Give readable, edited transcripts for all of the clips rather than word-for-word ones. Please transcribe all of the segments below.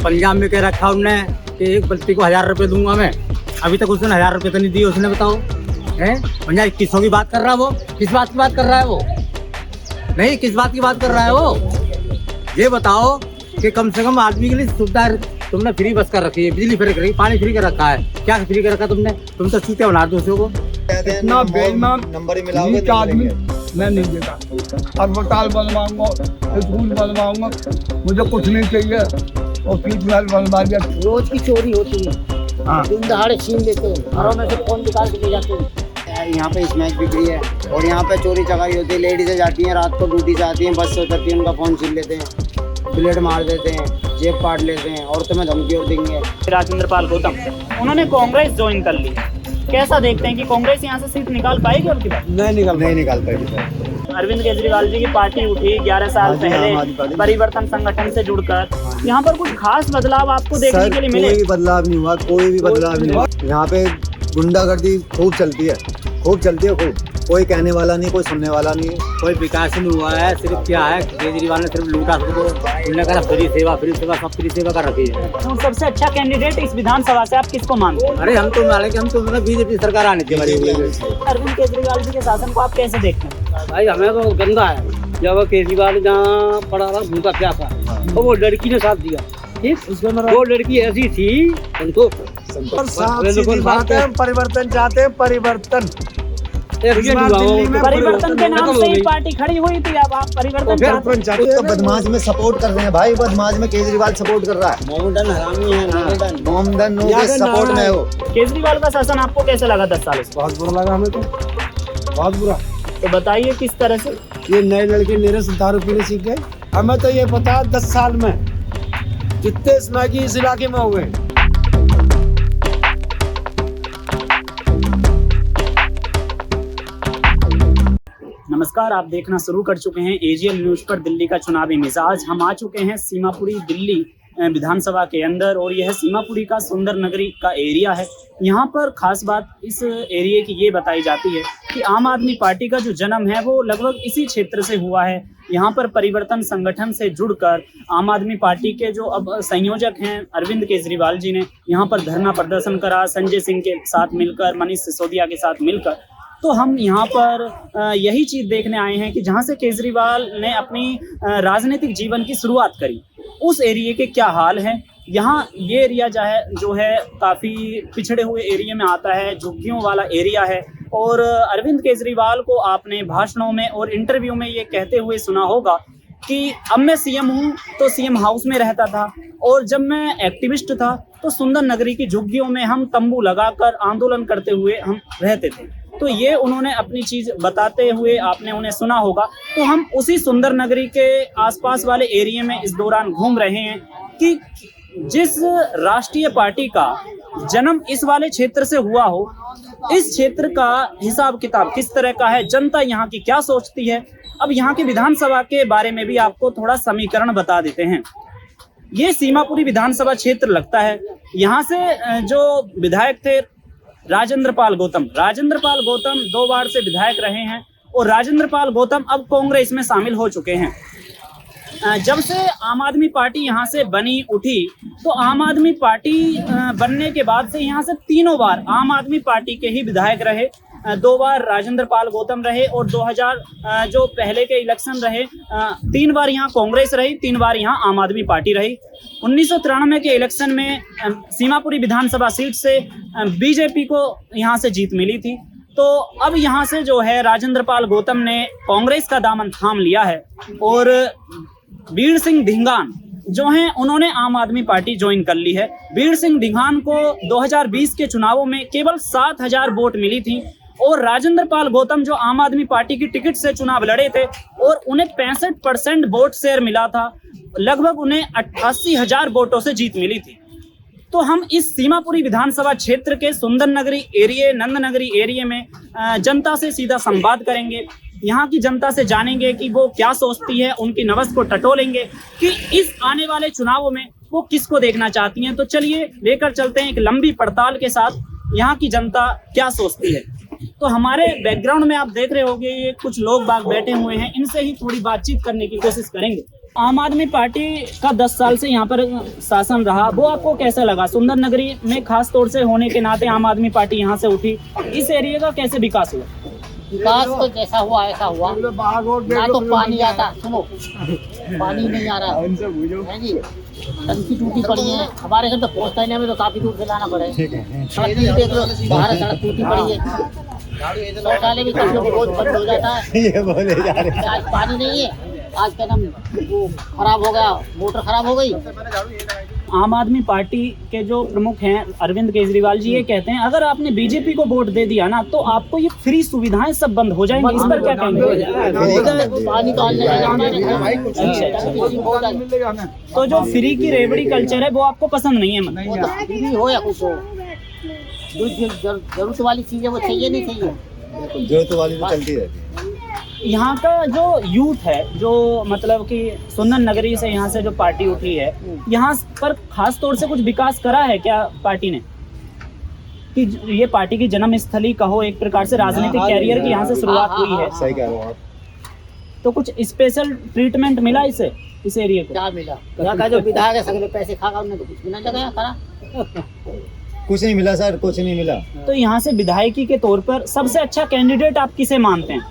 पंजाब में कह रखा उनने कि एक बल्टी को 1000 रुपये दूंगा मैं। अभी तक उसने 1000 रुपये तो नहीं दिए उसने, बताओ है। पंजाब किसों की बात कर रहा है वो? किस बात की बात कर रहा है वो? नहीं, किस बात की बात कर रहा है वो? ये बताओ कि कम से कम आदमी के लिए सुविधा तुमने फ्री बस कर रखी है, बिजली फ्री कर रखी है, पानी फ्री कर रखा है। क्या फ्री कर रखा तुमने? तुम तो चूतिया बना दूसरों को। इतना बेईमान नंबर ही मिलाओगे नीच आदमी मैं नहीं देता। अस्पताल बनवाऊंगा, स्कूल बनवाऊंगा, मुझे कुछ नहीं चाहिए। और फीस बनवा दिया। रोज की चोरी होती है, दिन दहाड़े छीन लेते हैं, घरों में से फोन निकाल के ले जाते हैं। यहाँ पे स्मैश बिक रही है और यहाँ पे चोरी चकारी होती है। लेडीजें जाती हैं रात को ड्यूटी से आती हैं, बस से उतरती हैं, उनका फोन छीन लेते हैं, ब्लेड मार देते हैं, जेब काट लेते हैं और तुम्हें धमकी और देंगे। राजेंद्र पाल गौतम उन्होंने कांग्रेस ज्वाइन कर ली, कैसा देखते हैं कि कांग्रेस यहाँ से सीट निकाल पाएगी अब की बार? नहीं निकाल पाएगी। अरविंद केजरीवाल जी की पार्टी उठी 11 साल पहले परिवर्तन संगठन से जुड़कर, यहाँ पर कुछ खास बदलाव आपको देखने के लिए मिले? कोई भी बदलाव नहीं हुआ, कोई भी बदलाव नहीं हुआ। यहाँ पे गुंडागर्दी खूब चलती है, खूब। कोई कहने वाला नहीं, कोई सुनने वाला नहीं। कोई विकास नहीं हुआ है। सिर्फ क्या है, केजरीवाल ने सिर्फ लूटा सबको। उन्होंने कहा फ्री सेवा सब फ्री सेवा कर रखी है। तो सबसे अच्छा कैंडिडेट इस विधानसभा से आप किसको मानते हैं? अरे हम तो माने कि हम तो बीजेपी सरकार आने थी हमारी। अरविंद केजरीवाल जी के शासन को आप कैसे देखते हैं? भाई हमें तो गंदा है। जब केजरीवाल जहाँ पड़ा था भूखा प्यासा तो वो लड़की ने साथ दिया, ठीक। वो लड़की ऐसी थी उनको परिवर्तन चाहते हैं, परिवर्तन परिवर्तन के नाम से ही पार्टी खड़ी हुई थी। अब आप परिवर्तन चाहते हैं? तो बदमाश में सपोर्ट कर रहे हैं भाई, बदमाश में केजरीवाल सपोर्ट कर रहा है। मोमडन हरामी है, मोमडन सपोर्ट में है वो। केजरीवाल का शासन आपको कैसा लगा 10 साल से? बहुत बुरा लगा हमें तो, बहुत बुरा। तो बताइए किस तरह से? ये नए लड़के मेरे से दारू पीने सीख गए। हमें तो ये पता है 10 साल में कितने स्मैगी इस इलाके में हुए। नमस्कार, आप देखना शुरू कर चुके हैं एजीएल न्यूज पर दिल्ली का चुनावी मिजाज। हम आ चुके हैं सीमापुरी दिल्ली विधानसभा के अंदर और यह सीमापुरी का सुंदर नगरी का एरिया है। यहाँ पर खास बात इस एरिया की ये बताई जाती है कि आम आदमी पार्टी का जो जन्म है वो लगभग इसी क्षेत्र से हुआ है। यहाँ पर परिवर्तन संगठन से जुड़कर आम आदमी पार्टी के जो अब संयोजक हैं अरविंद केजरीवाल जी ने यहाँ पर धरना प्रदर्शन करा, संजय सिंह के साथ मिलकर, मनीष सिसोदिया के साथ मिलकर। तो हम यहाँ पर यही चीज़ देखने आए हैं कि जहाँ से केजरीवाल ने अपनी राजनीतिक जीवन की शुरुआत करी, उस एरिया के क्या हाल हैं। यहाँ ये एरिया जो है काफ़ी पिछड़े हुए एरिया में आता है, झुग्गियों वाला एरिया है। और अरविंद केजरीवाल को आपने भाषणों में और इंटरव्यू में ये कहते हुए सुना होगा कि अब मैं सीएम हूँ तो सीएम हाउस में रहता था, और जब मैं एक्टिविस्ट था तो सुंदर नगरी की झुग्गियों में हम तंबू लगाकर आंदोलन करते हुए हम रहते थे। तो ये उन्होंने अपनी चीज़ बताते हुए आपने उन्हें सुना होगा। तो हम उसी सुंदर नगरी के आसपास वाले एरिया में इस दौरान घूम रहे हैं कि जिस राष्ट्रीय पार्टी का जन्म इस वाले क्षेत्र से हुआ हो, इस क्षेत्र का हिसाब किताब किस तरह का है, जनता यहाँ की क्या सोचती है। अब यहाँ की विधानसभा के बारे में भी आपको थोड़ा समीकरण बता देते हैं। ये सीमापुरी विधानसभा क्षेत्र लगता है। यहाँ से जो विधायक थे राजेंद्र पाल गौतम 2 बार से विधायक रहे हैं और राजेंद्र पाल गौतम अब कांग्रेस में शामिल हो चुके हैं। जब से आम आदमी पार्टी यहाँ से बनी उठी, तो आम आदमी पार्टी बनने के बाद से यहाँ से 3 बार आम आदमी पार्टी के ही विधायक रहे। 2 बार राजेंद्र पाल गौतम रहे और 2000 जो पहले के इलेक्शन रहे 3 बार यहाँ कांग्रेस रही, 3 बार यहाँ आम आदमी पार्टी रही। 1993 के इलेक्शन में सीमापुरी विधानसभा सीट से बीजेपी को यहाँ से जीत मिली थी। तो अब यहाँ से जो है राजेंद्र पाल गौतम ने कांग्रेस का दामन थाम लिया है और बीर सिंह धिंगान जो हैं उन्होंने आम आदमी पार्टी ज्वाइन कर ली है। बीर सिंह धिंगान को 2020 के चुनावों में केवल 7000 वोट मिली थी और राजेंद्र पाल गौतम जो आम आदमी पार्टी की टिकट से चुनाव लड़े थे और उन्हें 65% वोट शेयर मिला था, लगभग उन्हें 88,000 वोटों से जीत मिली थी। तो हम इस सीमापुरी विधानसभा क्षेत्र के सुंदर नगरी एरिया, नंद नगरी एरिया में जनता से सीधा संवाद करेंगे। यहाँ की जनता से जानेंगे कि वो क्या सोचती है, उनकी नब्ज़ को टटोलेंगे कि इस आने वाले चुनावों में वो किसको देखना चाहती हैं। तो चलिए लेकर चलते हैं एक लंबी पड़ताल के साथ यहाँ की जनता क्या सोचती है। तो हमारे बैकग्राउंड में आप देख रहे होंगे ये कुछ लोग बाग बैठे हुए हैं, इनसे ही थोड़ी बातचीत करने की कोशिश करेंगे। आम आदमी पार्टी का 10 साल से यहाँ पर शासन रहा, वो आपको कैसा लगा? सुंदर नगरी में खास तौर से होने के नाते आम आदमी पार्टी यहाँ से उठी, इस एरिया का कैसे विकास हुआ? विकास तो जैसा हुआ ऐसा हुआ, ना तो पानी आता, सुनो पानी नहीं आ रहा है जी, टंकी टूटी पड़ी है, हमारे घर तो पहुँचता ही नहीं, हमें तो काफी दूर से लाना पड़े। सड़क भी देख लो, बाहर सड़क टूटी पड़ी है, शौचालय भी कभी रोज बंद हो जाता है। ये बोले जा रहे हैं। आज पानी नहीं है, आज का नाम वो खराब हो गया, मोटर खराब हो गई। आम आदमी पार्टी के जो प्रमुख हैं अरविंद केजरीवाल जी ये कहते हैं अगर आपने बीजेपी को वोट दे दिया ना तो आपको ये फ्री सुविधाएं सब बंद हो जाएंगी, इस पर क्या कहेंगे? पानी का तो जो फ्री की रेवड़ी कल्चर है वो आपको पसंद नहीं है? मतलब हो या कुछ हो, जो जरूरत वाली चीजें वो चाहिए नहीं चाहिए, जरूरत वाली तो चलती रहती है। यहाँ का जो यूथ है, जो मतलब कि सुंदर नगरी से यहाँ से जो पार्टी उठी है, यहाँ पर खास तौर से कुछ विकास करा है क्या पार्टी ने? कि ये पार्टी की जन्म स्थली कहो, एक प्रकार से राजनीतिक कैरियर की यहाँ से शुरुआत हुई है। सही कह रहे हो आप। तो कुछ स्पेशल ट्रीटमेंट मिला इसे, इस एरिया को? क्या मिला? यहाँ का जो विधायक है सगले पैसे खागा, उन्हें तो कुछ भी ना लगाया करा। कुछ नहीं मिला सर, कुछ नहीं मिला। तो यहाँ से विधायकी के तौर पर सबसे अच्छा कैंडिडेट आप किसे मानते हैं?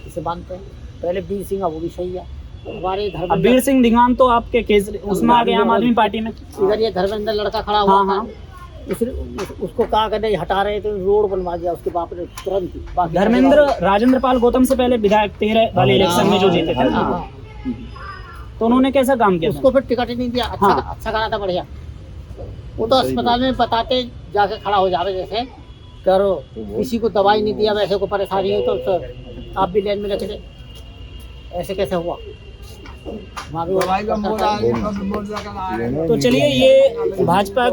किसे मानते हैं? पहले वीर सिंह, वो भी सही है हमारे अब धर्मेंद्र। वीर सिंह दिगान तो आपके उसमें आ गए आम आदमी पार्टी में। इधर ये धर्मेंद्र लड़का खड़ा हुआ हाँ, था, उसको कहा करने हटा रहे थे, रोड बनवा दिया उसके बाप ने तुरंत ही। बाकी धर्मेंद्र राजेंद्र पाल गौतम से पहले विधायक 13 वाले इलेक्शन में जो जीते थे, हाँ, तो उन्होंने कैसा काम किया? उसको फिर टिकट ही नहीं दिया। अच्छा हाँ। अच्छा करा था, बढ़िया। वो तो अस्पताल में बताते जाके खड़ा हो जावे, जैसे करो किसी को दवाई नहीं दिया, वैसे को परेशानी हुई तो आप भी लाइन में लगे थे, ऐसे कैसे हुआ? तो चलिए, ये भाजपा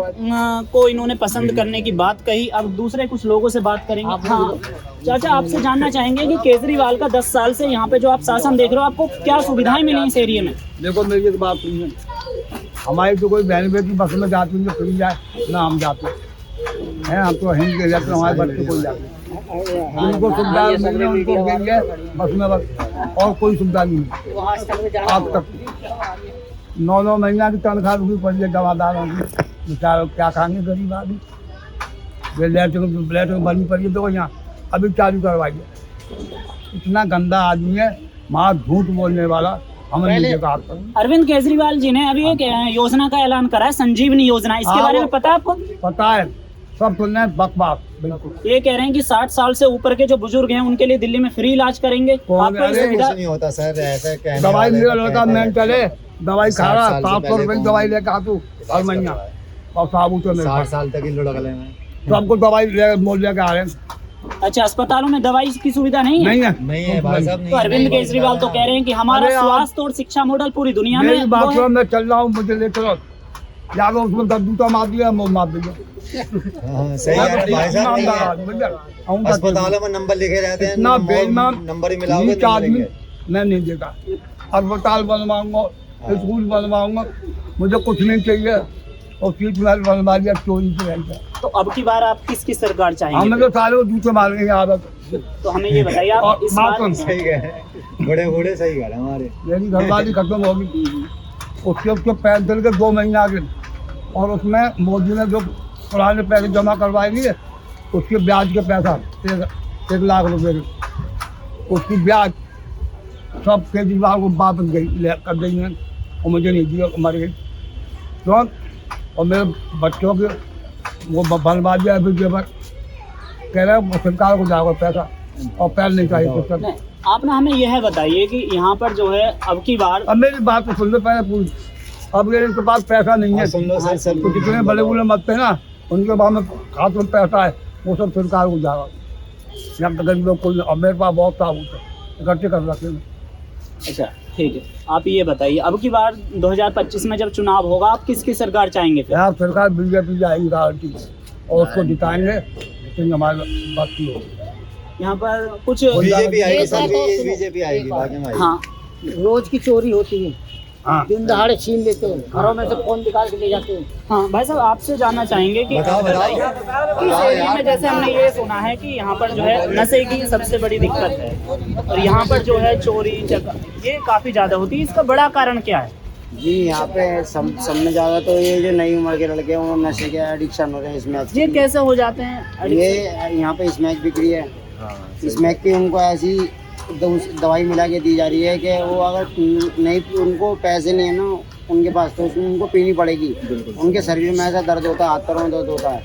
को इन्होंने पसंद करने की बात कही। अब दूसरे कुछ लोगों से बात करेंगे। हाँ चाचा, आपसे जानना चाहेंगे कि केजरीवाल का 10 साल से यहाँ पे जो आप शासन देख रहे हो, आपको क्या सुविधाएं मिली इस एरिया में? देखो मेरी एक बात सुनिए, हमारी तो कोई बहन बेटी बस में जाती है फ्री जाए ना, हम जाते हैं, हम तो हिंदी के जाते, हमारे बच्चे कोई जाते हैं, उनको सुविधा मिल रही, उनको गई है बस में, बस और कोई सुविधा नहीं है। अब तक 9 महीना की तनख्वाह रुकी पड़ी है दवादारों की, बेचारे क्या खाएंगे गरीब आदमी। ब्लैट में बनी पड़ी है, तो यहाँ अभी चालू करवाइए। इतना गंदा आदमी है, वहाँ झूठ बोलने वाला, हमें नहीं देखा। अरविंद केजरीवाल जी ने अभी एक योजना का ऐलान करा है, संजीवनी योजना, इसके बारे में पता है आपको? पता है, सब सुनना है, बकवास बिल्कुल। ये कह रहे हैं कि 60 साल से ऊपर के जो बुजुर्ग हैं उनके लिए दिल्ली में फ्री इलाज करेंगे। आपको इस सुविधा? कुछ नहीं होता सर, ऐसा कहने दवाई वाले मेरा तो लड़का कहते मेंटल है, दवाई खा रहा, 700 रुपए की दवाई लेकर आ तू हर महीना, और साबुत में 60 साल तक ही लुढ़कले में सबको दवाई मोल लेकर आ रहे हैं। अच्छा, अस्पतालों में दवाई की सुविधा नहीं है? नहीं है भाई साहब, नहीं तो है। अरविंद केजरीवाल तो कह रहे हैं कि हमारा अरे आप- स्वास्थ्य और शिक्षा मॉडल पूरी दुनिया में मेरी वो बात है। मैं चल रहा हूँ, मुझे ले चलो, या तो उसमें दबूता मार दिया, मुँह मार दिया। हाँ, सही है भाई साहब, नहीं है। अस्पतालों में नंबर लिखे रहते हैं, इतना बेईमान नंबर ही मिलाओगे नीच तो आदमी मिलेंगे। मैं नहीं देगा। अस्पताल बनवाऊंगा, स्कूल बनवाऊंगा, मुझे कुछ नहीं चाहिए, और सीट महल बनवा दिया चोरी से रहता। तो अब की बार आप किसकी सरकार चाहेंगे? हमें तो सारे जूते मारने की आदत। तो हमें ये बताइए आप और इस बात बार। सही है, बड़े बूढ़े सही कह रहे हैं हमारे। मेरी घरवाली खत्म होगी, उसके पैसे चल के 2 महीना आगे, और उसमें मोदी ने जो पुराने पैसे जमा करवाए लिए, उसके ब्याज के पैसा 1 लाख रुपए के, उसकी ब्याज सब केजरीवाल को वापस कर गई है, और मुझे नहीं दिया, मर गई। तो और मेरे बच्चों के वो बनवा दिया अभी जेवर, कह रहे हैं सरकार को जाओगे पैसा, और पैर नहीं चाहिए तो सर। नहीं, आप ना हमें यह बताइए कि यहाँ पर जो है अब की बार। अब मेरी बात तो सुन लो पहले पूरी। अब ये इनके पास पैसा नहीं है, सुन लो सर, तो जितने बड़े बूढ़े मरते हैं ना, उनके पास में खास में पैसा है, वो सब सरकार को जाएगा। जब तक गरीब लोग कोई, और मेरे पास बहुत साबुत है, इकट्ठे कर रखे हैं। अच्छा ठीक है, आप ये बताइए अब की बार 2025 में जब चुनाव होगा आप किसकी सरकार चाहेंगे फिर? यार सरकार बीजेपी जाएगी गारंटी, और उसको जिताएंगे, लेकिन हमारे बात की होगी। यहाँ पर कुछ बीजेपी आएगी सर, ये तो सुनो, बीजेपी आएगी, बाकी में आएगी। हाँ, रोज की चोरी होती है, हाँ। दिन दहाड़े छीन लेते हैं, घरों में से फोन निकाल के ले जाते हैं। हाँ भाई साहब, आपसे जानना चाहेंगे कि बताओ, बताओ। इस एरिया में जैसे हमने ये सुना है कि यहाँ पर जो है नशे की सबसे बड़ी दिक्कत है और यहाँ पर जो है चोरी ये काफी ज्यादा होती है, इसका बड़ा कारण क्या है? जी यहाँ पे सब में ज़्यादा तो ये जो नई उम्र के लड़के हैं वो नशे के एडिक्शन हो रहे हैं स्मैक। ये कैसे हो जाते हैं? ये यहाँ पे स्मैक बिक रही है, स्मैक की उनको ऐसी दवाई मिला के दी जा रही है कि वो अगर नहीं, उनको पैसे नहीं है ना उनके पास, तो उसमें उनको पीनी पड़ेगी। उनके शरीर में ऐसा दर्द होता है, हाथ पैरों में दर्द होता है,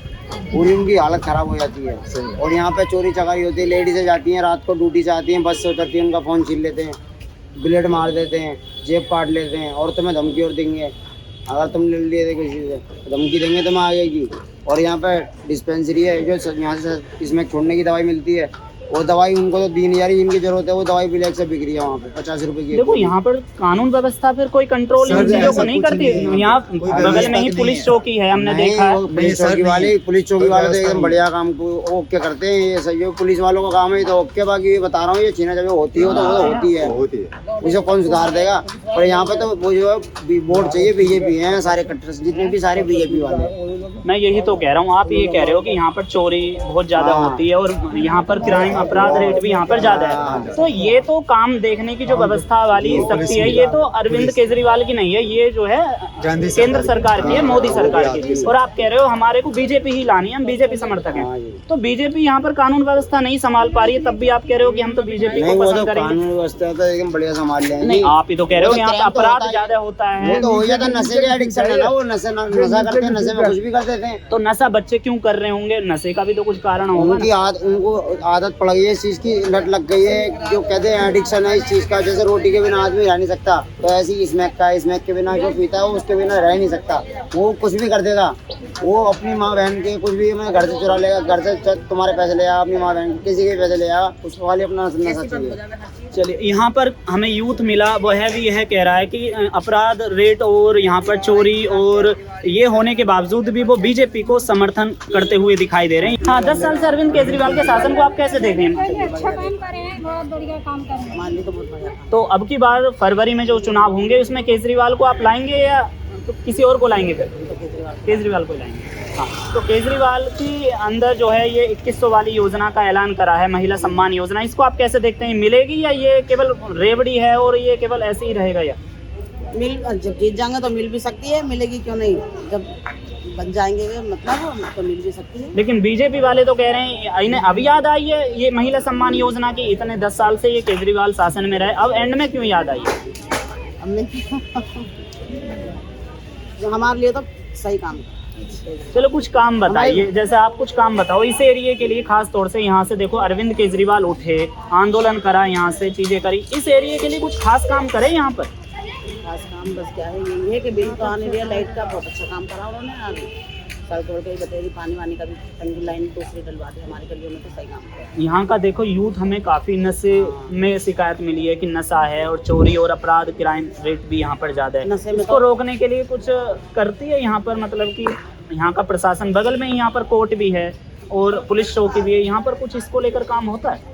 पूरी उनकी हालत ख़राब हो जाती है। और यहाँ पे चोरी चकारी होती है, लेडीज़ें जाती हैं रात को ड्यूटी से आती हैं, बस से उतरती हैं, उनका फ़ोन छीन लेते हैं, ब्लेड मार देते हैं, जेब काट लेते हैं, और तुम्हें धमकी और देंगे, अगर तुम ले लिए थे किसी से धमकी देंगे तो मैं आ जाएगी। और यहाँ पे डिस्पेंसरी है जो यहाँ से इसमें छोड़ने की दवाई मिलती है, वो दवाई उनको तो दी नहीं जा रही, इनकी जरूरत है, वो दवाई ब्लैक से बिक रही है वहाँ पे 50 रुपए की। देखो यहाँ पर कानून व्यवस्था फिर कोई कंट्रोल इन चीजों को नहीं करती। यहाँ बगल में ही पुलिस चौकी है, हमने देखा है। पुलिस चौकी वाले तो एकदम बढ़िया काम को ओके करते हैं, ये सही है, पुलिस वालों का काम है तो ओके। बाकी ये बता रहा हूँ, ये छीना जब होती है तो होती है, उसे कौन सुधार देगा। और यहाँ पे तो वो जो है वोट चाहिए, बीजेपी है सारे कट्टर, जितने भी सारे बीजेपी वाले। मैं यही तो कह रहा हूँ, आप ये कह रहे हो कि यहाँ पर चोरी बहुत ज्यादा होती है और यहाँ पर क्राइम अपराध रेट भी यहाँ पर ज्यादा है, तो ये तो काम देखने की जो व्यवस्था वाली शक्ति है ये तो अरविंद केजरीवाल की नहीं है, ये जो है केंद्र सरकार की है, मोदी सरकार की। और आप कह रहे हो हमारे को बीजेपी ही लानी है, हम बीजेपी समर्थक हैं, तो बीजेपी यहाँ पर कानून व्यवस्था नहीं संभाल पा रही है, तब भी आप कह रहे हो कि हम तो बीजेपी को पसंद करेंगे। कानून व्यवस्था तो एकदम बढ़िया संभाल लेंगे। नहीं, आप ही तो कह रहे हो यहाँ पे अपराध ज्यादा होता है। वो तो हो जाता, नशे के एडिक्शन है ना, वो नशा करते हैं, नशे में कुछ भी कर देते हैं। तो नशा बच्चे क्यों कर रहे होंगे? नशे का भी तो कुछ कारण होगा। उनको आदत पड़ गई है इस चीज की, लत लग गई है, जो कहते हैं एडिक्शन है इस चीज का। जैसे रोटी के बिना आदमी रह नहीं सकता, तो ऐसी स्मैक के बिना जो पीता है वो उसके बिना रह नहीं सकता, वो कुछ भी कर देगा। वो अपनी माँ बहन के कुछ भी मैं घर से चुरा लेगा, घर से तुम्हारे पैसे ले आ, अपनी माँ बहन किसी के पैसे ले आ, उसको वाले अपना नशा चाहिए। चलिए, यहाँ पर हमें यूथ मिला, वह भी यह कह रहा है कि अपराध रेट और यहाँ पर चोरी और ये होने के बावजूद भी वो बीजेपी को समर्थन करते हुए दिखाई दे रहे हैं। हाँ, 10 साल से अरविंद केजरीवाल के शासन को आप कैसे देख रहे हैं? अच्छा काम कर रहे हैं, बहुत बढ़िया काम कर रहे हैं। तो अब की बार फरवरी में जो चुनाव होंगे उसमें केजरीवाल को आप लाएंगे या तो किसी और को लाएंगे? फिर केजरीवाल को लाएंगे। हाँ, तो केजरीवाल की अंदर जो है ये 2100 वाली योजना का ऐलान करा है, महिला सम्मान योजना, इसको आप कैसे देखते हैं? मिलेगी या ये केवल रेवड़ी है और ये केवल ऐसे ही रहेगा? या जब जीत जाएंगे तो मिल भी सकती है, मिलेगी क्यों नहीं, जब बन जाएंगे मतलब तो मिल भी सकती है। लेकिन बीजेपी वाले तो कह रहे हैं इन्हें अब याद आई है ये महिला सम्मान योजना की, इतने 10 साल से ये केजरीवाल शासन में रहे, अब एंड में क्यों याद आई है? हमने जो हमारे लिए तो सही काम है। चलो कुछ काम बताइए, जैसे आप कुछ काम बताओ इस एरिया के लिए, खास तौर से यहाँ से देखो अरविंद केजरीवाल उठे, आंदोलन करा, यहाँ से चीजें करी, इस एरिया के लिए कुछ खास काम करे यहाँ पर? खास काम बस क्या है, यही है कि बिल तो आने दिया, लाइट का बहुत अच्छा काम करा उन्होंने, सड़क तोड़ के बतेरी, पानी वानी का भी टंकी लाइन दूसरी डलवा दी, हमारे गलियों में तो सही काम करा। यहाँ का देखो यूथ, हमें काफ़ी नशे में शिकायत मिली है कि नशा है और चोरी और अपराध क्राइम रेट भी यहाँ पर ज़्यादा है, नशे में इसको रोकने के लिए कुछ करती है यहाँ पर? मतलब कि यहाँ का प्रशासन, बगल में ही यहाँ पर कोर्ट भी है और पुलिस चौकी भी है, यहाँ पर कुछ इसको लेकर काम होता है?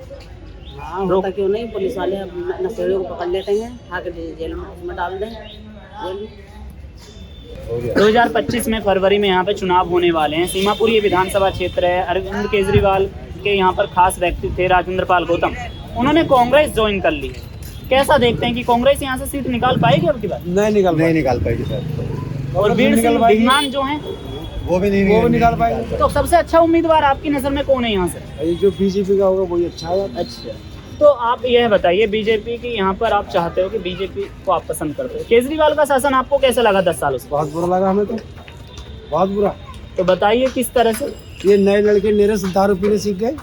हाँ, होता क्यों नहीं, पुलिस वाले नशेड़ियों को पकड़ लेते हैं, आके जेल में डाल दें। 2025 में फरवरी में यहाँ पे चुनाव होने वाले हैं, सीमापुरी विधानसभा क्षेत्र है। अरविंद केजरीवाल के यहाँ पर खास व्यक्ति थे राजेंद्र पाल गौतम, उन्होंने कांग्रेस ज्वाइन कर ली। कैसा देखते हैं कि कांग्रेस यहाँ से सीट निकाल पाएगी अब की बार? नहीं निकाल पाएगी सर। और वीर सिंह धिंगान जो हैं वो भी निकाल पाएंगे। तो सबसे अच्छा उम्मीदवार आपकी नज़र में कौन है यहाँ से? जो बीजेपी का होगा वही अच्छा है। अच्छा, तो आप यह बताइए, बीजेपी की यहाँ पर आप चाहते हो कि बीजेपी को आप पसंद करते हो, केजरीवाल का शासन आपको कैसा लगा 10 सालों से? बहुत बुरा लगा हमें तो, बहुत बुरा। तो बताइए किस तरह से? ये नए लड़के मेरे से दारू पीने सीख गए।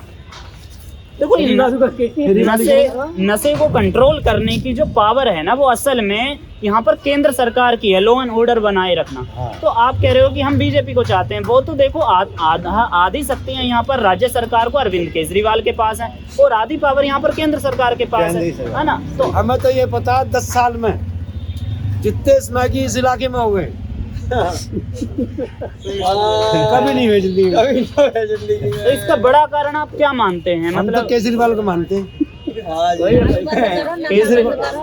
देखो, नशे को कंट्रोल करने की जो पावर है ना, वो असल में यहाँ पर केंद्र सरकार की है, लॉ एंड ऑर्डर बनाए रखना। तो आप कह रहे हो कि हम बीजेपी को चाहते हैं, वो तो देखो आधी शक्तियाँ यहाँ पर राज्य सरकार को अरविंद केजरीवाल के पास है और आधी पावर यहाँ पर केंद्र सरकार के पास है ना। तो हमें तो ये पता 10 साल में जितने स्मैगी इस इलाके में हो गए कभी नहीं हुए जिंदगी में। इसका बड़ा कारण आप क्या मानते हैं? हम तो मतलब केजरीवाल को मानते हैं।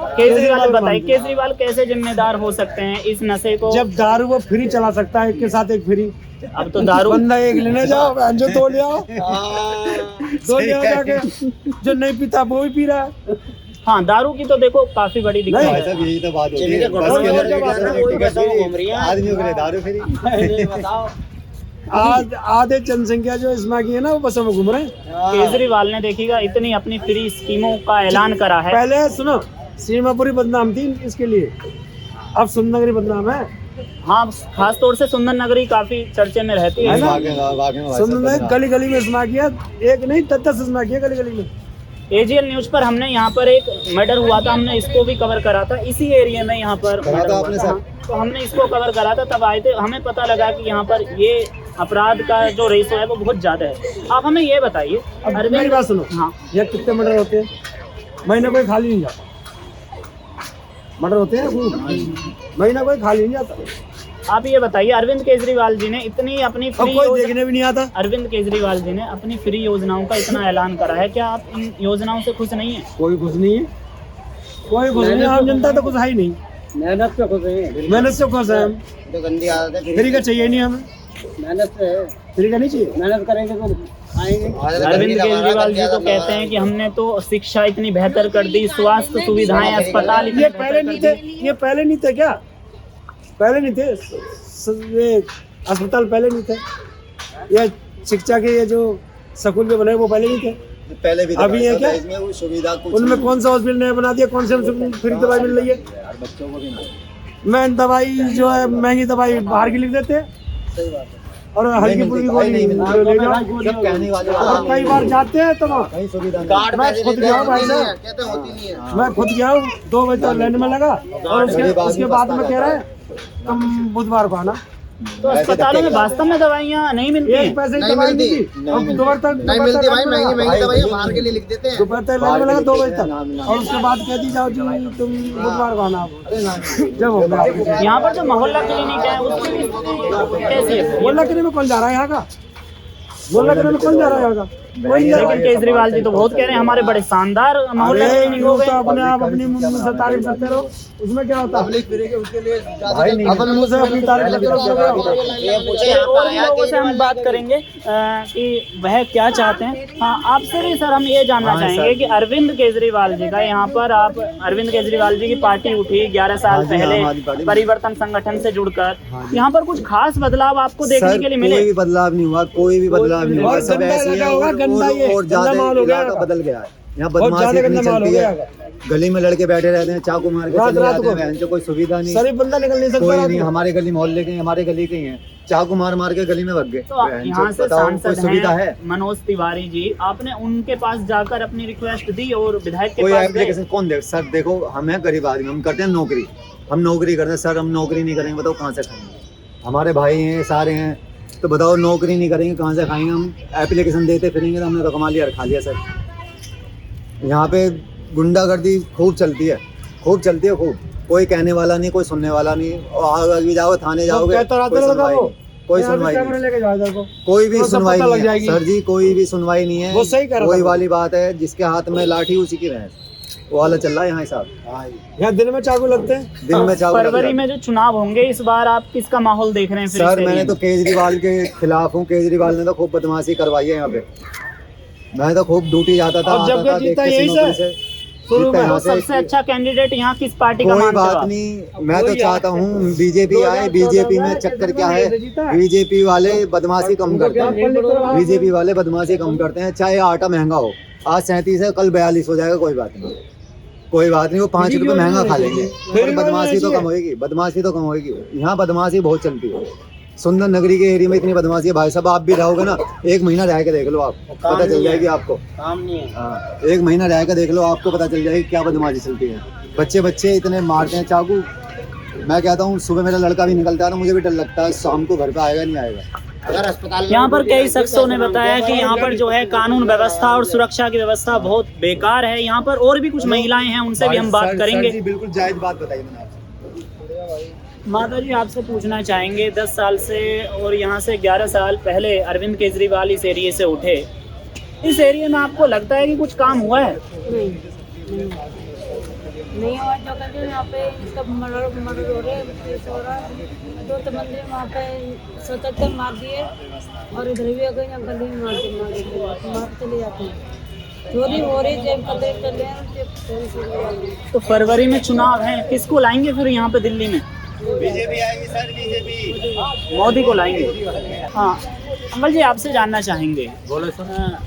केजरीवाल बताइए, केजरीवाल कैसे जिम्मेदार हो सकते हैं इस नशे को? जब दारू वो फ्री चला सकता है, एक के साथ एक फ्री। अब तो दारू बंदा एक लेने जाओ, जो दो ले आओ, दो ले आओ जाके, जो नहीं पीता वो भी पी रहा है। हाँ, दारू की तो देखो काफी बड़ी दिक्कत भाई है। साहब यही तो बात होती है, जिनके बस घरों के में अंदर जब टिकट आता है, फ्री, वही टिकट पैसा फ्री, घूम रही है। आदमियों के लिए दारू फ्री। बताओ आधे जनसंख्या जो इसमें की है ना, वो बसों में घूम रहे हैं। केजरीवाल ने देखिएगा इतनी अपनी फ्री स्कीमों का ऐलान करा है। पहले सुनो, सीमापुरी बदनाम थी इसके लिए, अब सुंदरनगरी बदनाम है। हाँ, खास तौर से सुंदर नगरी काफी चर्चे में रहती है। सुंदरनगरी गली गली में इस्मा किया, एक नहीं 10 इस्मा किया गली गली में। एजीएल न्यूज पर हमने यहाँ पर एक मर्डर हुआ था, हमने इसको भी कवर करा था इसी एरिया में। यहाँ पर करा था आपने सर? तो हमने इसको कवर करा था, तब आए थे, हमें पता लगा कि यहाँ पर ये अपराध का जो रेशो है वो बहुत ज्यादा है। आप हमें ये बताइए, अब मेरी बात सुनो, हाँ, ये कितने मर्डर होते हैं महीने, कोई खाली नहीं जाता। मर्डर होते हैं महीना कोई खाली नहीं जाता। आप ये बताइए, अरविंद केजरीवाल जी ने इतनी अपनी अब फ्री कोई देखने भी नहीं आता। अरविंद केजरीवाल जी ने अपनी फ्री योजनाओं का इतना ऐलान करा है, क्या आप इन योजनाओं से खुश नहीं है? कोई खुश नहीं है, कोई खुश नहीं है, आम जनता तो कुछ है ही नहीं। मेहनत पे खुश है, मेहनत से खुश है हम। तो गंदी आदत है। फ्री का चाहिए नहीं हमें, मेहनत से है, फ्री का नहीं चाहिए। मेहनत करेंगे तो आएंगे। अरविंद केजरीवाल जी तो कहते हैं कि हमने तो शिक्षा इतनी बेहतर कर दी, स्वास्थ्य सुविधाएं, अस्पताल इतने ये पहले नहीं थे, ये पहले नहीं थे क्या? पहले नहीं थे ये अस्पताल, पहले नहीं थे ये शिक्षा के, ये जो स्कूल जो बने वो पहले नहीं थे। पहले भी अभी है क्या? इसमें वो सुविधा कुछ उनमें कौन सा हॉस्पिटल नया बना दिया, कौन से फ्री दवाई मिल रही है? बच्चों को भी नहीं। मैं दवाई जो है महंगी दवाई बाहर की लिख देते हैं, और हल्की फुल्की गोली ले जाओ। सब कहने वाले और कई बार जाते हैं तो कहीं सुविधा नहीं। कार्ड मैं पैसे खुद लेते गया हैं, हूँ भाई होती नहीं साहब। है, कहते हैं होती नहीं है। मैं खुद गया हूँ, 2 बजे तक लाइन में लगा, और उसके बाद में कह रहे हैं तुम बुधवार को आना। तो अस्पतालों में वास्तव में दवाइयाँ नहीं मिलती हैं। एक पैसे की नहीं दवाई मिलती। नहीं थी, अब दोपहर तक नहीं मिलती भाई, महंगी महंगी दवाइयाँ बाहर के लिए लिख देते हैं। दोपहर तक लाइन में लगा 2 बजे तक, और उसके बाद कह दी जाओ जी तुम बुधवार को आना। जब हो गया यहाँ पर जो मोहल्ला क्लिनिक है उसकी भी कैसी है? मोहल्ला क्लिनिक में कौन जा रहा है यहाँ का? मोहल्ला क्लिनिक में कौन जा रहा है यहाँ का? कोई नहीं जा रहा। लेकिन केजरीवाल जी तो बहुत कह रहे हैं हमारे बड़े शानदार मोहल्ला अरे क्लिनिक हो लोग तो गए। अपने आप अपनी मुंह से तारीफ करते रहो, उसमें क्या होता है? पब्लिक फ्री के उसके लिए अपन मुंह से अपनी तारीफ करते रहो। ये पूछे और भी लोगों से हम बात करेंगे कि वह क्या चाहते हैं। हाँ, आपसे भी सर हम ये जानना चाहेंगे कि अरविंद केजरीवाल जी का यहाँ पर, आप अरविंद केजरीवाल जी की पार्टी उठी 11 साल पहले परिवर्तन संगठन से जुड़कर, यहाँ पर कुछ खास बदलाव आपको देखने के लिए मिले? कोई भी बदलाव नहीं हुआ, कोई भी बदलाव नहीं हुआ। और सब गंदा ऐसे ही लगा है, होगा, गंदा ये, और गंदा ज्यादा माल हो गया इलाका होगा। बदल गया है। यहाँ बहुत बदमाशी ज्यादा इतनी गंदा माल हो चलती गया है, गली में लड़के बैठे रहते हैं, चाकू मार के रात चले रात जाते हैं, को। बहन चो कोई सुविधा नहीं, शरीफ बंदा निकल नहीं सकता कोई रात नहीं। को। हमारे गली मोहल्ले के, हमारे गली के ही हैं, चाकू मार मार के गली में भग गए। तो आप बहन यहाँ चो, से बताओ कोई सांसद सुविधा हैं है? मनोज तिवारी जी, आपने उनके पास जाकर अपनी रिक्वेस्ट दी और विधायक के कोई पास गए? एप्लीकेशन कौन दे? सर देखो, हम हैं गरीब आदमी, हम करते हैं नौकरी, हम नौकरी करते हैं। सर हम नौकरी नहीं करेंगे, बताओ कहाँ से खाएंगे? हमारे भाई हैं, सारे हैं, तो बताओ नौकरी नहीं करेंगे कहाँ से खाएंगे? हम एप्लीकेशन देते फिरेंगे तो हमने तो कमा लिया और खा लिया। सर यहाँ पे गुंडागर्दी खूब चलती है, खूब चलती है, खूब। कोई कहने वाला नहीं, कोई सुनने वाला नहीं। और आगे जाओगे, थाने जाओगे, कहता रहता कोई है सुनवाई वो। नहीं, कोई सुनवाई कैमरे नहीं, लेके जाओ इधर को। कोई भी तो सब सुनवाई पता लग नहीं है। जाएगी। सर जी कोई भी सुनवाई नहीं है। वो सही कर रहा वही था। वाली बात है, जिसके हाथ में लाठी उसी की भैंस, वो वाला चल रहा है यहाँ हिसाब। यहाँ दिन में चाकू लगते हैं। दिन में चाकू लग फरवरी जाता है। में जो चुनाव होंगे इस बार, आप किसका माहौल देख रहे हैं? फिर सर इस मैंने एरिया तो में? केजरीवाल के खिलाफ हूँ। केजरीवाल ने तो खूब बदमाशी करवाई है यहाँ पे। मैं तो खूब ड्यूटी जाता था, अब जब आता था, जीता देख के यही सिनोपरी से। शुरू में तो यहाँ से सबसे अच्छा कैंडिडेट यहाँ किस पार्टी का कोई मानते हो बात आप? नहीं। मैं तो चाहता हूँ बीजेपी आए। बीजेपी में चक्कर क्या है, बीजेपी वाले बदमाशी कम करते हैं, बीजेपी वाले बदमाशी कम करते हैं। चाहे आटा महंगा हो, आज 37 है, कल 42 हो जाएगा, कोई बात नहीं, कोई बात नहीं। वो 5 रुपए महंगा खा लेंगे, पर बदमाशी तो कम होगी, बदमाशी तो कम होगी। यहाँ बदमाशी बहुत चलती है। सुंदर नगरी के एरिया में इतनी बदमाशी है भाई साहब। आप भी रहोगे ना, 1 महीना रह के देख लो, आप पता चल जाएगी आपको। काम नहीं है। हाँ, 1 महीना रह के देख लो, आपको पता चल जाएगी क्या बदमाशी चलती है। बच्चे इतने मारते हैं चाकू। मैं कहता हूँ सुबह मेरा लड़का भी निकलता है ना, मुझे भी डर लगता है शाम को घर पे आएगा नहीं आएगा। अगर अस्पताल यहाँ पर कई शख्सों ने बताया कि यहाँ पर जो है कानून व्यवस्था और सुरक्षा की व्यवस्था बहुत बेकार है। यहाँ पर और भी कुछ महिलाएं हैं, उनसे भी हम बात करेंगे। बिल्कुल जायज बात बताइए मैंने आपसे। माता जी आपसे पूछना चाहेंगे, 10 साल से और यहाँ से 11 साल पहले अरविंद केजरीवाल इस एरिया से उठे, इस एरिया में आपको लगता है कि कुछ काम हुआ है? नहीं हुआ जो कहते यहाँ पे इसका मर्डर हो रहे केस हो रहा है। 2 बंदे वहाँ पे 77 मार दिए और इधर भी अगर यहाँ गली में मार चले जाते हैं। चोरी हो रही जेब कतरे चल रहे हैं। तो फरवरी में चुनाव है, किसको लाएंगे फिर यहाँ पे दिल्ली में? बीजेपी आएगी सर, बीजेपी मोदी को लाएंगे। हाँ अंकल जी, आपसे जानना चाहेंगे, बोलो सर।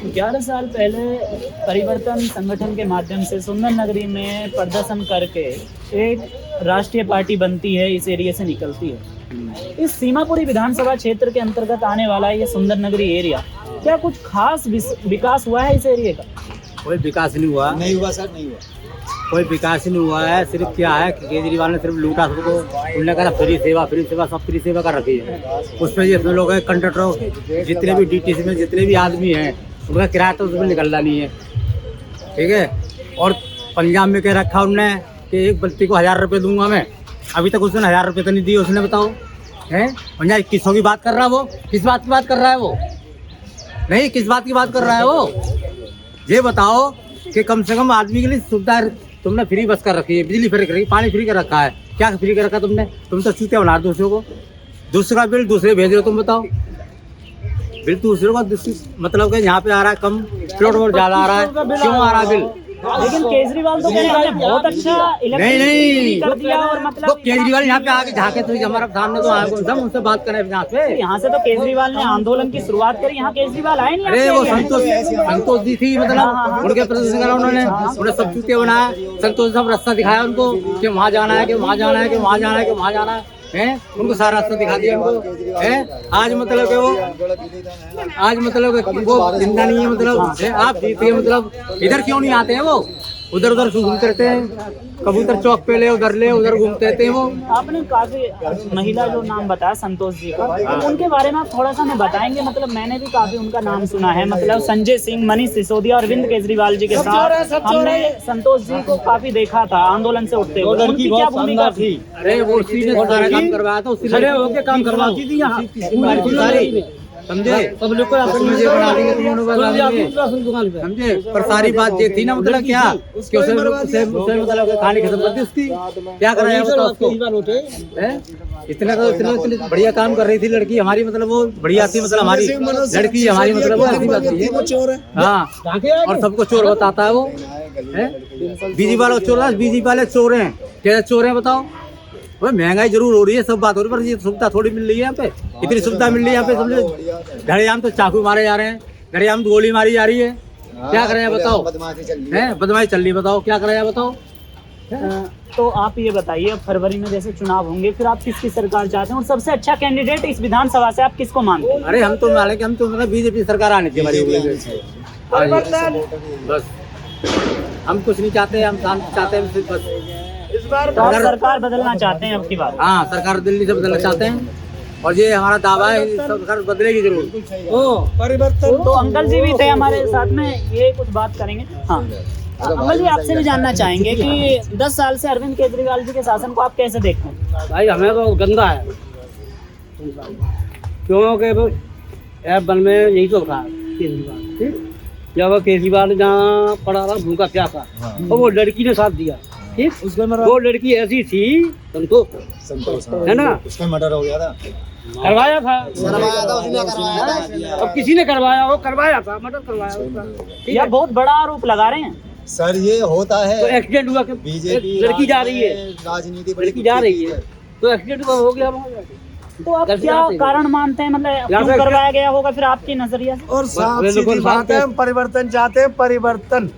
11 साल पहले परिवर्तन संगठन के माध्यम से सुंदर नगरी में प्रदर्शन करके एक राष्ट्रीय पार्टी बनती है, इस एरिया से निकलती है। इस सीमापुरी विधानसभा क्षेत्र के अंतर्गत आने वाला ये सुंदर नगरी एरिया, क्या कुछ खास विकास हुआ है इस एरिया का? कोई विकास नहीं हुआ, नहीं हुआ सर, नहीं हुआ, कोई विकास नहीं हुआ है। सिर्फ क्या है कि केजरीवाल ने सिर्फ लूटा सबको। उन्होंने कहा फ्री सेवा, सब फ्री सेवा कर रखी है। उसमें जितने लोग हैं कंडक्टर, जितने भी DTC में जितने भी आदमी हैं, उनका किराया तो उसमें निकलना नहीं है, ठीक है। और पंजाब में कह रखा उनने कि एक बल्टी को 1000 रुपये दूंगा मैं। अभी तक उसने 1000 रुपये तो नहीं दिए उसने, बताओ हैं। पंजाब 2100 की बात कर रहा है वो, किस बात की बात कर रहा है वो? नहीं, किस बात की बात कर रहा है वो? ये बताओ कि कम से कम आदमी के लिए सुविधा तुमने फ्री बस कर रखी है, बिजली फ्री कर रखी है, पानी फ्री कर रखा है। क्या फ्री कर रखा तुमने? तुम तो चूतिया बना दूसरों को, दूसरा बिल दूसरे भेज रहे हो। तुम बताओ, बिल दूसरों का मतलब कि यहाँ पे आ रहा है कम, प्लॉट और ज्यादा आ रहा है, क्यों आ रहा है बिल? लेकिन केजरीवाल तो कह रहे हैं बहुत अच्छा नहीं कर दिया। और मतलब तो केजरीवाल यहाँ पे आके झाके तो हमारा सामने तो आए, उनसे बात करें यहाँ पे। यहाँ से तो केजरीवाल ने आंदोलन की शुरुआत करी, यहाँ केजरीवाल आए नहीं। अरे वो संतोष जी थी, मतलब उनके प्रदर्शन करा उन्होंने सब चूतिया बनाया। संतोष सब रास्ता दिखाया उनको कि वहाँ जाना है, कि वहाँ जाना है, कि वहाँ जाना है, कि वहाँ जाना है, उनको सारा रास्ता दिखा दिया उनको, है। आज मतलब कि वो जिंदा नहीं है, मतलब आप जीते, मतलब इधर क्यों नहीं आते हैं वो? उधर घूमते रहते हैं, कबूतर चौक पे ले उधर घूमते रहते हैं वो। आपने काफी महिला जो नाम बताया संतोष जी का, तो उनके बारे में आप थोड़ा सा हमें बताएंगे? मतलब मैंने भी काफी उनका नाम सुना है, मतलब संजय सिंह, मनीष सिसोदिया, अरविंद केजरीवाल जी के साथ हमने संतोष जी को काफी देखा था आंदोलन से उठते हुए। उनकी क्या भूमिका थी? अरे वो उसी ने सारा काम करवाया था, उसी खड़े होके काम करवाती थी यहाँ, समझे। सब लोग मुझे बना देंगे, समझे। पर सारी बात ये थी ना, मतलब क्या कि उसे मतलब कहानी खत्म कर दी उसकी। क्या कराया उसको? इतने बढ़िया काम कर रही थी लड़की हमारी, मतलब वो बढ़िया थी, मतलब हमारी लड़की हमारी, मतलब वो ऐसी बात थी। हाँ, और सबको चोर बताता है वो। बीजेपी वाले चोर, बीजेपी वाले चोर हैं। क्या चोर हैं बताओ? भाई महंगाई जरूर हो रही है, सब बात हो रही है, पर ये सुविधा थोड़ी मिल रही है यहाँ पे। इतनी सुविधा मिल रही है यहाँ पे, समझे। धड़ेआम तो चाकू मारे जा रहे हैं, धड़ेआम तो गोली मारी जा रही है। क्या कर रहे हैं बताओ? बदमाशी चल रही है, बताओ क्या कर रहे हैं बताओ? तो आप ये बताइए, फरवरी में जैसे चुनाव होंगे, फिर आप किसकी सरकार चाहते हैं और सबसे अच्छा कैंडिडेट इस विधानसभा से आप किसको मानते हैं? अरे हम तो माने कि हम तो मतलब बीजेपी सरकार आनी चाहिए, बस। हम कुछ नहीं चाहते, हम शांति चाहते हैं बस। इस बार तो आप सरकार बदलना चाहते हैं अब की बार? हाँ, सरकार दिल्ली से बदलना चाहते हैं और ये हमारा दावा है, सरकार बदलेगी जरूर। परिवर्तन। तो अंकल जी भी थे हमारे साथ में, ये कुछ बात करेंगे। हाँ अंकल जी, आपसे भी जानना चाहेंगे कि 10 साल से अरविंद केजरीवाल जी के शासन को आप कैसे देखते हैं? भाई हमें तो गंदा है, क्योंकि बन में यही तो था केजरीवाल, ठीक। जब केजरीवाल जहाँ पड़ा रहा भूखा प्यासा, और वो लड़की ने साथ दिया, ठीक। वो लड़की ऐसी थी, संतोष है ना, उसका मर्डर हो गया था, करवाया था उसने अब किसी ने करवाया हो, करवाया था, मर्डर करवाया उसका। यह बहुत बड़ा आरोप लगा रहे हैं सर। ये होता है तो एक्सीडेंट हुआ कि बीजेपी लड़की जा रही है, राजनीति लड़की जा रही है तो एक्सीडेंट हो गया। तो आप क्या कारण मानते हैं, मतलब क्यों करवाया गया होगा फिर आपकी नजरिया से? और सीधी बात है, हम परिवर्तन चाहते हैं, परिवर्तन।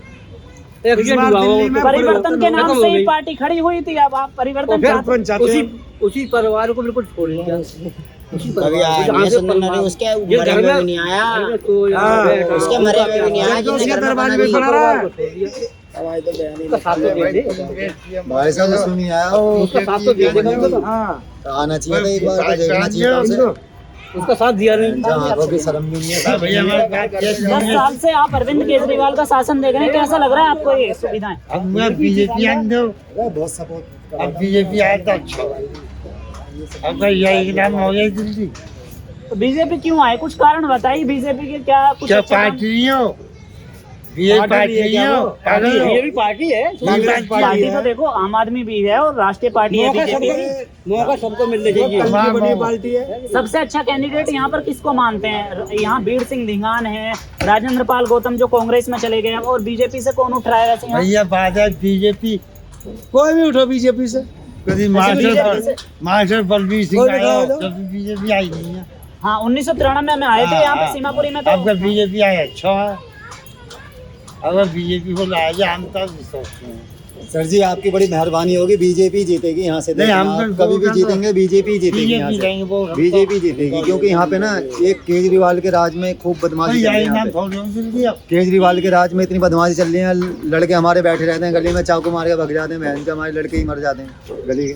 परिवर्तन के नाम से ही पार्टी खड़ी हुई थी, अब आप परिवर्तन चाहते हैं? उसी परिवार को बिल्कुल छोड़ दिया। उसके मरे में भी नहीं आया, उसके मरे में भी नहीं आया, जिसके दरबार में बना रहा है। भाई साहब सुनिए आया, उसका साथ तो दे देगा, आना चाहिए था एक बार, तो देखना चाहिए था उसका साथ दिया नहीं। जहाँ को भी शर्म भी नहीं है। 10 साल से आप अरविंद केजरीवाल का शासन देख रहे हैं, कैसा लग रहा है आपको ये सुविधाएं? अब बीजेपी बहुत सपोर्ट, अब बीजेपी आए तो अच्छा, अब यही नाम हो गया दिल्ली। तो बीजेपी क्यों आए, कुछ कारण बताइए बीजेपी के? क्या कुछ क्या अच्छा काम? पार्टी हो ये पार्टी है क्या वो? ये भी पार्टी है। पार्टी तो देखो आम आदमी भी है और राष्ट्रीय पार्टी है बीजेपी। मौका सबको मिलना चाहिए। पार्टी है। सबसे अच्छा कैंडिडेट यहाँ पर किसको मानते हैं? यहाँ बीर सिंह धिंगान है, राजेंद्र पाल गौतम जो कांग्रेस में चले गए, और बीजेपी से कौन उठ रहा है वैसे यहाँ? भैया बात है बीजेपी, कोई भी उठो बीजेपी से। कभी मास्टर बलबीर सिंह आया, कभी बीजेपी आई नहीं है। हाँ 1993 में आए थे यहाँ पे सीमापुरी में। तो अगर बीजेपी आए अच्छा है, अगर बीजेपी को लाया जाए हम तब सोचते हैं। सर जी आपकी बड़ी मेहरबानी होगी, बीजेपी जीतेगी यहाँ से। नहीं, हम आप तो कभी भी जीतेंगे, बीजेपी जीतेगी यहाँ से, बीजेपी जीतेगी। क्योंकि यहाँ पे ना एक केजरीवाल के राज में खूब बदमाशी चल रही है यहाँ पे। केजरीवाल के राज में इतनी बदमाशी चल रही है, लड़के हमारे बैठे रहते हैं गली में, चाकू मार के भग जाते हैं, बहन के हमारे लड़के ही मर जाते हैं गली के।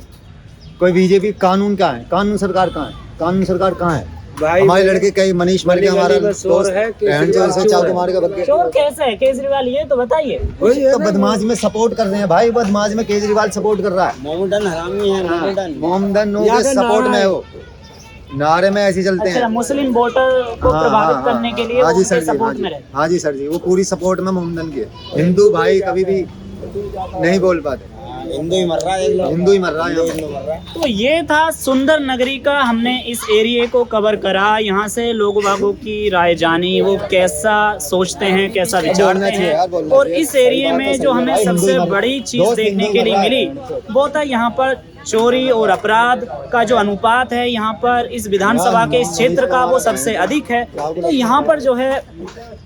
कोई बीजेपी कानून कहाँ है? कानून सरकार कहाँ है? कानून सरकार कहाँ है? हमारे लड़के कई मनीष मर के हमारा दोस्त बहन जो से चाकू मार के भग गए। चोर कैसे है केजरीवाल, ये तो बताइए। तो बदमाश में सपोर्ट कर रहे हैं भाई, बदमाश में केजरीवाल सपोर्ट कर रहा है। मोमडन हरामी है, मोमडन मोमडन के सपोर्ट में है वो, नारे में ऐसे चलते हैं। मुस्लिम वोटर को प्रभावित करने के लिए हाँ जी सर जी, सपोर्ट में रहते हैं। हाँ जी सर जी, वो पूरी सपोर्ट में मोमडन की है। हिंदू भाई कभी भी नहीं बोल पाते, हिंदू ही मर रहा है, हिंदू ही मर रहा है। तो ये था सुंदर नगरी का, हमने इस एरिया को कवर करा, यहाँ से लोगों बागों की राय जानी, वो कैसा सोचते हैं, कैसा विचारते हैं। और इस एरिया में जो हमें सबसे बड़ी चीज देखने के लिए मिली वो था यहाँ पर चोरी और अपराध का जो अनुपात है यहाँ पर इस विधानसभा के इस क्षेत्र का वो सबसे अधिक है। तो यहाँ पर जो है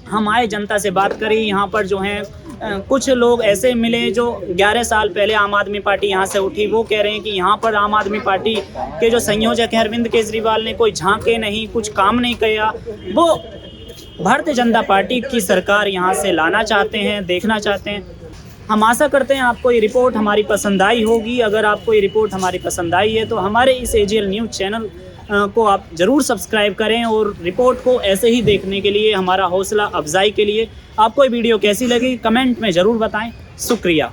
हम आए, जनता से बात करी, यहाँ पर जो है कुछ लोग ऐसे मिले जो 11 साल पहले आम आदमी पार्टी यहाँ से उठी, वो कह रहे हैं कि यहाँ पर आम आदमी पार्टी के जो संयोजक हैं अरविंद केजरीवाल ने कोई झांके नहीं, कुछ काम नहीं किया। वो भारतीय जनता पार्टी की सरकार यहाँ से लाना चाहते हैं, देखना चाहते हैं। हम आशा करते हैं आपको ये रिपोर्ट हमारी पसंद आई होगी। अगर आपको ये रिपोर्ट हमारी पसंद आई है तो हमारे इस एजीएल न्यूज़ चैनल को आप ज़रूर सब्सक्राइब करें, और रिपोर्ट को ऐसे ही देखने के लिए, हमारा हौसला अफजाई के लिए आपको ये वीडियो कैसी लगी कमेंट में ज़रूर बताएं। शुक्रिया।